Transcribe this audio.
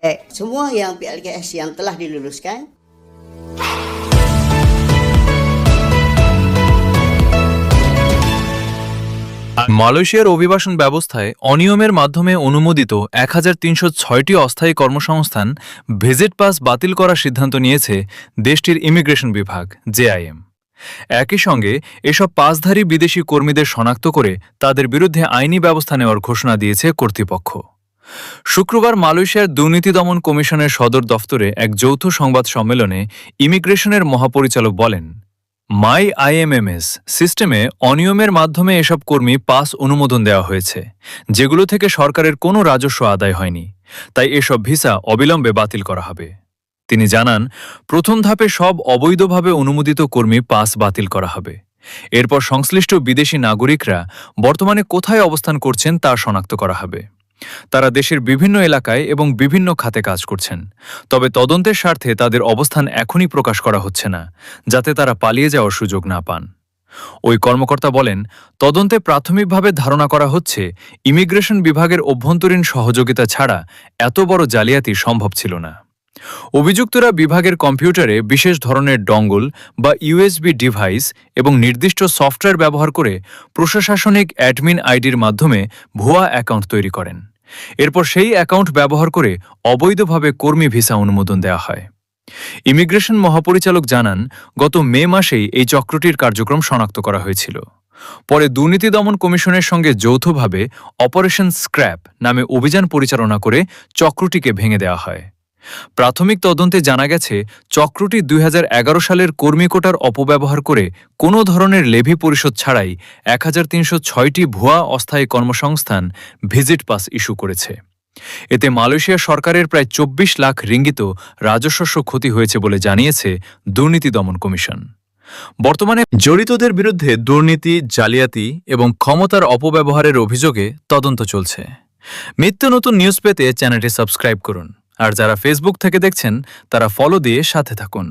Semua yang PLKS yang telah diluluskan মালয়েশিয়ার অভিবাসন ব্যবস্থায় অনিয়মের মাধ্যমে অনুমোদিত ১৩০৬টি অস্থায়ী কর্মসংস্থান ভিজিট পাস বাতিল করার সিদ্ধান্ত নিয়েছে দেশটির ইমিগ্রেশন বিভাগ জেআইএম। একই সঙ্গে এসব পাসধারী বিদেশি কর্মীদের শনাক্ত করে তাদের বিরুদ্ধে আইনি ব্যবস্থা নেওয়ার ঘোষণা দিয়েছে কর্তৃপক্ষ। শুক্রবার মালয়েশিয়ার দুর্নীতি দমন কমিশনের সদর দফতরে এক যৌথ সংবাদ সম্মেলনে ইমিগ্রেশনের মহাপরিচালক বলেন, মাই আইএমএমএস সিস্টেমে অনিয়মের মাধ্যমে এসব কর্মী পাস অনুমোদন দেওয়া হয়েছে, যেগুলো থেকে সরকারের কোনো রাজস্ব আদায় হয়নি, তাই এসব ভিসা অবিলম্বে বাতিল করা হবে। তিনি জানান, প্রথম ধাপে সব অবৈধভাবে অনুমোদিত কর্মী পাস বাতিল করা হবে। এরপর সংশ্লিষ্ট বিদেশি নাগরিকরা বর্তমানে কোথায় অবস্থান করছেন তা শনাক্ত করা হবে। তারা দেশের বিভিন্ন এলাকায় এবং বিভিন্ন খাতে কাজ করছেন, তবে তদন্তের স্বার্থে তাদের অবস্থান এখনই প্রকাশ করা হচ্ছে না, যাতে তারা পালিয়ে যাওয়ার সুযোগ না পান। ওই কর্মকর্তা বলেন, তদন্তে প্রাথমিকভাবে ধারণা করা হচ্ছে ইমিগ্রেশন বিভাগের অভ্যন্তরীণ সহযোগিতা ছাড়া এত বড় জালিয়াতি সম্ভব ছিল না। অভিযুক্তরা বিভাগের কম্পিউটারে বিশেষ ধরনের ডঙ্গল বা ইউএসবি ডিভাইস এবং নির্দিষ্ট সফটওয়্যার ব্যবহার করে প্রশাসনিক অ্যাডমিন আইডির মাধ্যমে ভুয়া অ্যাকাউন্ট তৈরি করেন। এরপর সেই অ্যাকাউন্ট ব্যবহার করে অবৈধভাবে কর্মী ভিসা অনুমোদন দেওয়া হয়। ইমিগ্রেশন মহাপরিচালক জানান, গত মে মাসেই এই চক্রটির কার্যক্রম শনাক্ত করা হয়েছিল। পরে দুর্নীতি দমন কমিশনের সঙ্গে যৌথভাবে অপারেশন স্ক্র্যাপ নামে অভিযান পরিচালনা করে চক্রটিকে ভেঙে দেওয়া হয়। প্রাথমিক তদন্তে জানা গেছে, চক্রটি ২০১১ সালের কর্মী কোটার অপব্যবহার করে কোনো ধরনের লেভি পরিশোধ ছাড়াই ১৩০৬টি ভুয়া অস্থায়ী কর্মসংস্থান ভিজিট পাস ইস্যু করেছে। এতে মালয়েশিয়া সরকারের প্রায় ২৪ লাখ রিঙ্গিত রাজস্ব ক্ষতি হয়েছে বলে জানিয়েছে দুর্নীতি দমন কমিশন। বর্তমানে জড়িতদের বিরুদ্ধে দুর্নীতি, জালিয়াতি এবং ক্ষমতার অপব্যবহারের অভিযোগে তদন্ত চলছে। নিত্য নতুন নিউজ পেতে চ্যানেলটি সাবস্ক্রাইব করুন, আর যারা ফেসবুক থেকে দেখছেন তারা ফলো দিয়ে সাথে থাকুন।